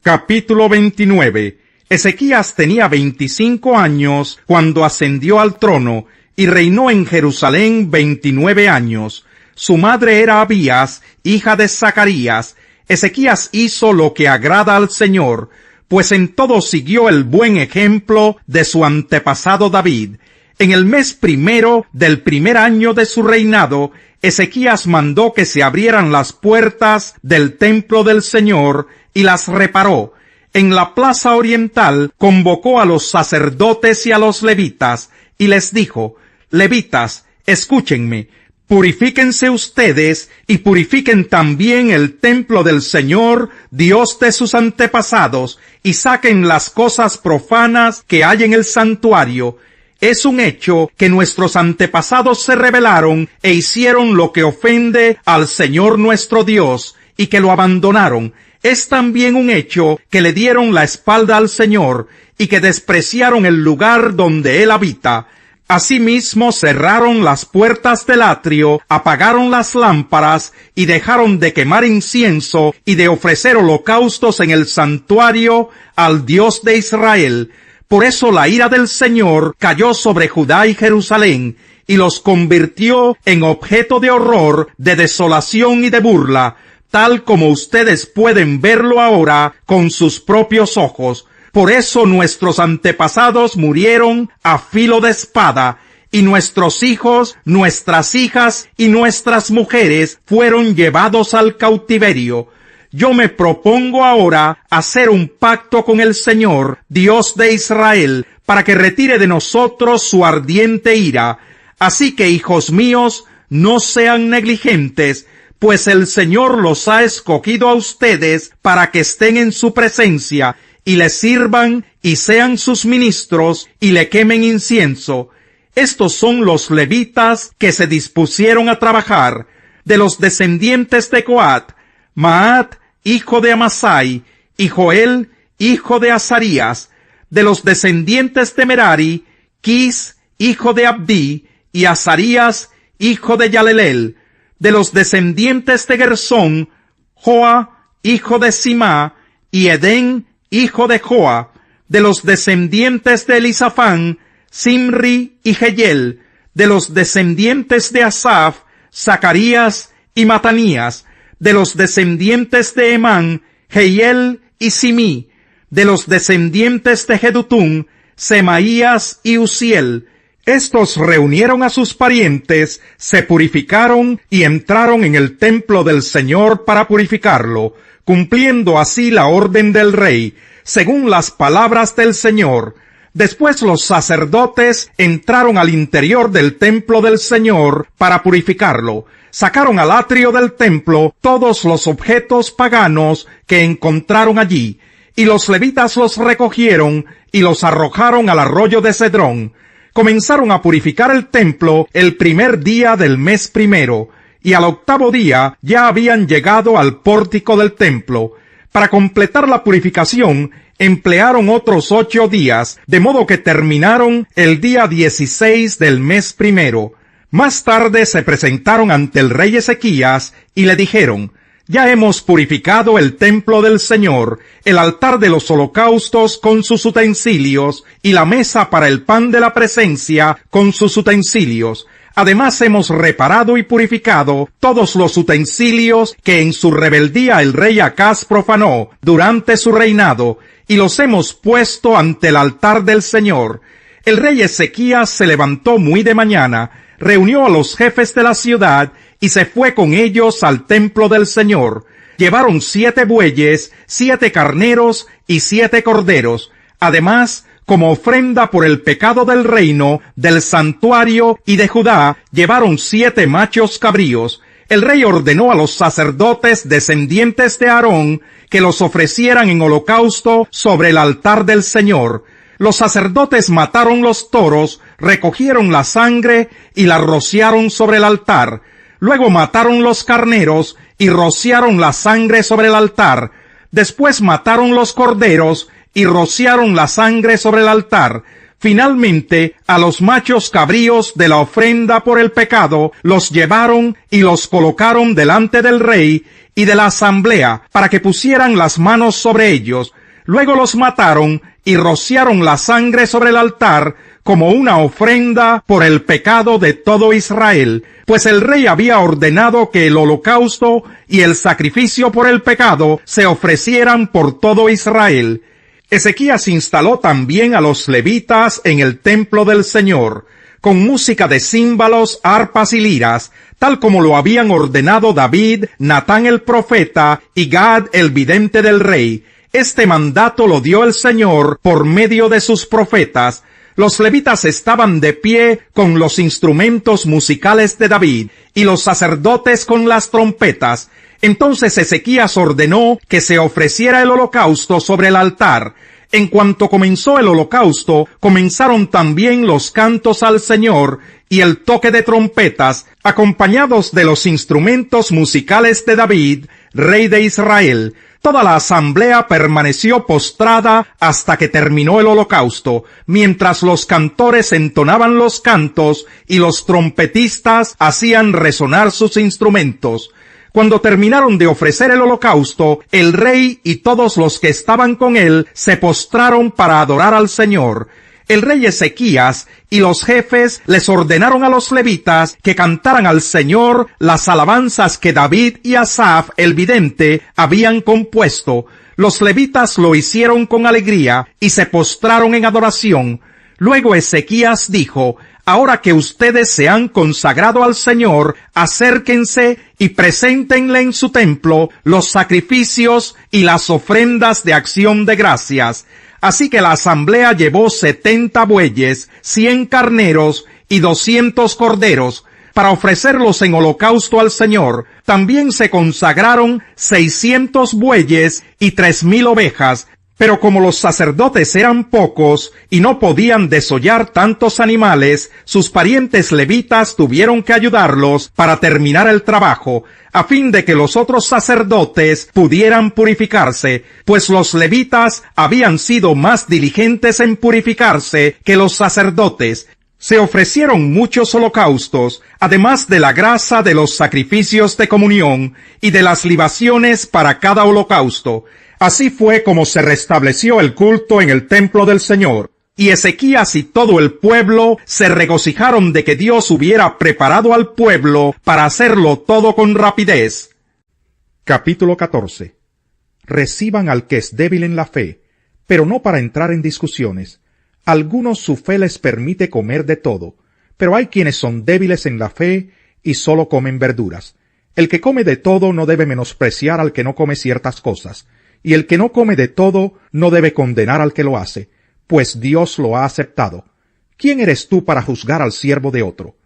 Capítulo 29. Ezequías tenía 25 años cuando ascendió al trono y reinó en Jerusalén 29 años. Su madre era Abías, hija de Zacarías. Ezequías hizo lo que agrada al Señor, pues en todo siguió el buen ejemplo de su antepasado David. En el mes primero del primer año de su reinado, Ezequías mandó que se abrieran las puertas del templo del Señor y las reparó. En la plaza oriental convocó a los sacerdotes y a los levitas y les dijo: Levitas, escúchenme, purifíquense ustedes y purifiquen también el templo del Señor, Dios de sus antepasados, y saquen las cosas profanas que hay en el santuario. Es un hecho que nuestros antepasados se rebelaron e hicieron lo que ofende al Señor nuestro Dios, y que lo abandonaron. Es también un hecho que le dieron la espalda al Señor, y que despreciaron el lugar donde Él habita. Asimismo cerraron las puertas del atrio, apagaron las lámparas, y dejaron de quemar incienso y de ofrecer holocaustos en el santuario al Dios de Israel. Por eso la ira del Señor cayó sobre Judá y Jerusalén, y los convirtió en objeto de horror, de desolación y de burla, tal como ustedes pueden verlo ahora con sus propios ojos. Por eso nuestros antepasados murieron a filo de espada, y nuestros hijos, nuestras hijas y nuestras mujeres fueron llevados al cautiverio. Yo me propongo ahora hacer un pacto con el Señor, Dios de Israel, para que retire de nosotros su ardiente ira. Así que, hijos míos, no sean negligentes, pues el Señor los ha escogido a ustedes para que estén en su presencia, y le sirvan y sean sus ministros y le quemen incienso. Estos son los levitas que se dispusieron a trabajar. De los descendientes de Coat: Maat, hijo de Amasai, y Joel, hijo de Azarías. De los descendientes de Merari: Quis, hijo de Abdi, y Azarías, hijo de Yalelel. De los descendientes de Gersón: Joa, hijo de Simá, y Edén, hijo de Joa. De los descendientes de Elisafán: Simri y Jeyel. De los descendientes de Asaf: Zacarías y Matanías. De los descendientes de Emán: Jehiel y Simí. De los descendientes de Jedutún: Semaías y Uziel. Estos reunieron a sus parientes, se purificaron y entraron en el templo del Señor para purificarlo, cumpliendo así la orden del rey, según las palabras del Señor. Después los sacerdotes entraron al interior del templo del Señor para purificarlo. Sacaron al atrio del templo todos los objetos paganos que encontraron allí, y los levitas los recogieron y los arrojaron al arroyo de Cedrón. Comenzaron a purificar el templo el primer día del mes primero, y al octavo día ya habían llegado al pórtico del templo. Para completar la purificación, emplearon otros 8 días, de modo que terminaron el día 16 del mes primero. Más tarde se presentaron ante el rey Ezequías y le dijeron: Ya hemos purificado el templo del Señor, el altar de los holocaustos con sus utensilios, y la mesa para el pan de la presencia con sus utensilios. Además hemos reparado y purificado todos los utensilios que en su rebeldía el rey Acaz profanó durante su reinado, y los hemos puesto ante el altar del Señor. El rey Ezequías se levantó muy de mañana, reunió a los jefes de la ciudad y se fue con ellos al templo del Señor. Llevaron 7 bueyes, 7 carneros y 7 corderos. Además, como ofrenda por el pecado del reino, del santuario y de Judá, llevaron 7 machos cabríos. El rey ordenó a los sacerdotes descendientes de Aarón que los ofrecieran en holocausto sobre el altar del Señor. Los sacerdotes mataron los toros, recogieron la sangre y la rociaron sobre el altar. Luego mataron los carneros y rociaron la sangre sobre el altar. Después mataron los corderos y rociaron la sangre sobre el altar. Finalmente, a los machos cabríos de la ofrenda por el pecado los llevaron y los colocaron delante del rey y de la asamblea para que pusieran las manos sobre ellos. Luego los mataron y rociaron la sangre sobre el altar como una ofrenda por el pecado de todo Israel, pues el rey había ordenado que el holocausto y el sacrificio por el pecado se ofrecieran por todo Israel. Ezequías instaló también a los levitas en el templo del Señor, con música de címbalos, arpas y liras, tal como lo habían ordenado David, Natán el profeta y Gad el vidente del rey. Este mandato lo dio el Señor por medio de sus profetas. Los levitas estaban de pie con los instrumentos musicales de David y los sacerdotes con las trompetas. Entonces Ezequías ordenó que se ofreciera el holocausto sobre el altar. En cuanto comenzó el holocausto, comenzaron también los cantos al Señor y el toque de trompetas, acompañados de los instrumentos musicales de David, rey de Israel. Toda la asamblea permaneció postrada hasta que terminó el holocausto, mientras los cantores entonaban los cantos y los trompetistas hacían resonar sus instrumentos. Cuando terminaron de ofrecer el holocausto, el rey y todos los que estaban con él se postraron para adorar al Señor. El rey Ezequías y los jefes les ordenaron a los levitas que cantaran al Señor las alabanzas que David y Asaf, el vidente, habían compuesto. Los levitas lo hicieron con alegría y se postraron en adoración. Luego Ezequías dijo: ahora que ustedes se han consagrado al Señor, acérquense y preséntenle en su templo los sacrificios y las ofrendas de acción de gracias. Así que la asamblea llevó 70 bueyes, 100 carneros y 200 corderos para ofrecerlos en holocausto al Señor. También se consagraron 600 bueyes y 3,000 ovejas. Pero como los sacerdotes eran pocos y no podían desollar tantos animales, sus parientes levitas tuvieron que ayudarlos para terminar el trabajo, a fin de que los otros sacerdotes pudieran purificarse, pues los levitas habían sido más diligentes en purificarse que los sacerdotes. Se ofrecieron muchos holocaustos, además de la grasa de los sacrificios de comunión y de las libaciones para cada holocausto. Así fue como se restableció el culto en el templo del Señor, y Ezequías y todo el pueblo se regocijaron de que Dios hubiera preparado al pueblo para hacerlo todo con rapidez. Capítulo 14. Reciban al que es débil en la fe, pero no para entrar en discusiones. Algunos su fe les permite comer de todo, pero hay quienes son débiles en la fe y solo comen verduras. El que come de todo no debe menospreciar al que no come ciertas cosas, y el que no come de todo no debe condenar al que lo hace, pues Dios lo ha aceptado. ¿Quién eres tú para juzgar al siervo de otro?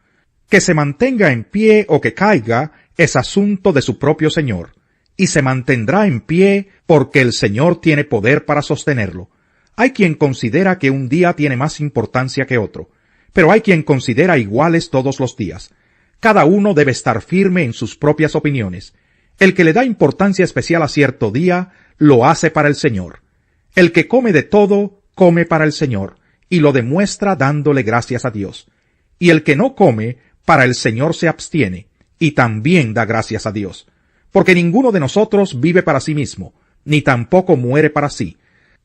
Que se mantenga en pie o que caiga es asunto de su propio Señor, y se mantendrá en pie porque el Señor tiene poder para sostenerlo. Hay quien considera que un día tiene más importancia que otro, pero hay quien considera iguales todos los días. Cada uno debe estar firme en sus propias opiniones. El que le da importancia especial a cierto día, lo hace para el Señor. El que come de todo, come para el Señor, y lo demuestra dándole gracias a Dios. Y el que no come, para el Señor se abstiene, y también da gracias a Dios. Porque ninguno de nosotros vive para sí mismo, ni tampoco muere para sí.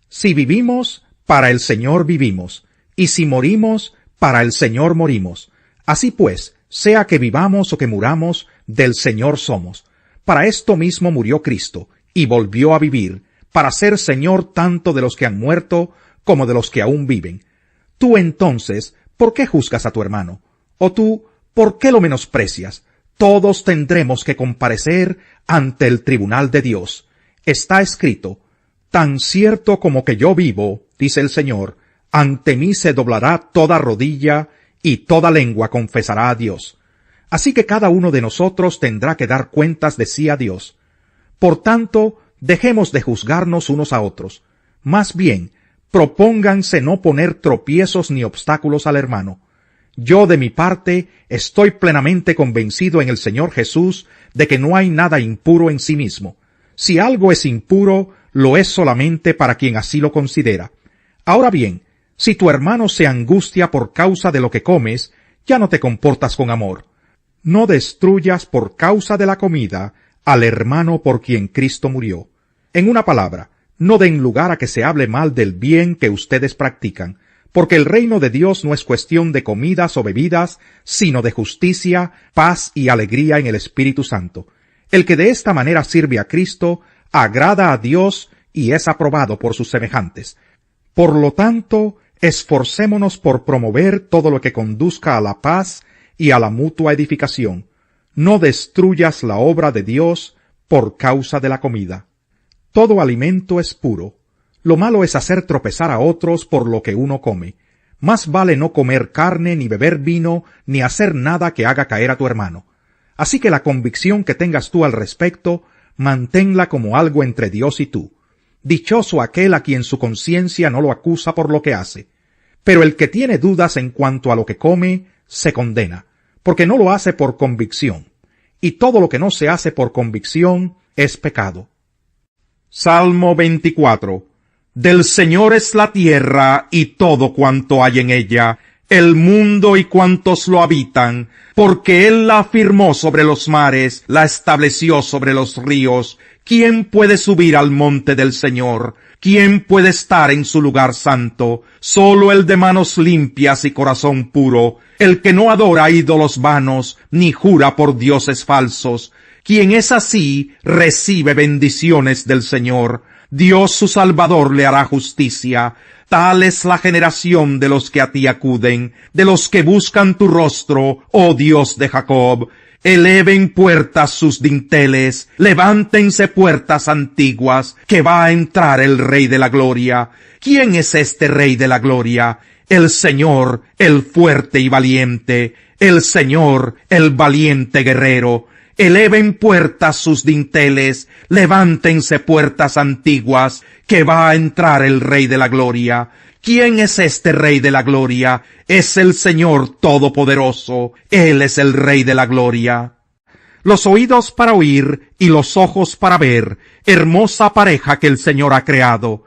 Si vivimos, para el Señor vivimos, y si morimos, para el Señor morimos. Así pues, sea que vivamos o que muramos, del Señor somos. Para esto mismo murió Cristo, y volvió a vivir, para ser Señor tanto de los que han muerto como de los que aún viven. Tú entonces, ¿por qué juzgas a tu hermano? O tú, ¿por qué lo menosprecias? Todos tendremos que comparecer ante el tribunal de Dios. Está escrito: tan cierto como que yo vivo, dice el Señor, ante mí se doblará toda rodilla y toda lengua confesará a Dios. Así que cada uno de nosotros tendrá que dar cuentas de sí a Dios. Por tanto, dejemos de juzgarnos unos a otros. Más bien, propónganse no poner tropiezos ni obstáculos al hermano. Yo, de mi parte, estoy plenamente convencido en el Señor Jesús de que no hay nada impuro en sí mismo. Si algo es impuro, lo es solamente para quien así lo considera. Ahora bien, Si tu hermano se angustia por causa de lo que comes, ya no te comportas con amor. No destruyas por causa de la comida al hermano por quien Cristo murió. En una palabra, no den lugar a que se hable mal del bien que ustedes practican, porque el reino de Dios no es cuestión de comidas o bebidas, sino de justicia, paz y alegría en el Espíritu Santo. El que de esta manera sirve a Cristo, agrada a Dios y es aprobado por sus semejantes. Por lo tanto, esforcémonos por promover todo lo que conduzca a la paz y a la mutua edificación. No destruyas la obra de Dios por causa de la comida. Todo alimento es puro. Lo malo es hacer tropezar a otros por lo que uno come. Más vale no comer carne, ni beber vino, ni hacer nada que haga caer a tu hermano. Así que la convicción que tengas tú al respecto, manténla como algo entre Dios y tú. Dichoso aquel a quien su conciencia no lo acusa por lo que hace. Pero el que tiene dudas en cuanto a lo que come, se condena, porque no lo hace por convicción. Y todo lo que no se hace por convicción es pecado. Salmo 24. Del Señor es la tierra y todo cuanto hay en ella, el mundo y cuantos lo habitan, porque Él la afirmó sobre los mares, la estableció sobre los ríos. ¿Quién puede subir al monte del Señor? ¿Quién puede estar en su lugar santo? Solo el de manos limpias y corazón puro, el que no adora ídolos vanos, ni jura por dioses falsos. Quien es así, recibe bendiciones del Señor. Dios su Salvador le hará justicia. Tal es la generación de los que a ti acuden, de los que buscan tu rostro, oh Dios de Jacob. Eleven puertas sus dinteles, levántense puertas antiguas, que va a entrar el Rey de la Gloria. ¿Quién es este Rey de la Gloria? El Señor, el fuerte y valiente, el Señor, el valiente guerrero. Eleven puertas sus dinteles, levántense puertas antiguas, que va a entrar el Rey de la Gloria. ¿Quién es este Rey de la Gloria? Es el Señor Todopoderoso. Él es el Rey de la Gloria. Los oídos para oír y los ojos para ver, hermosa pareja que el Señor ha creado.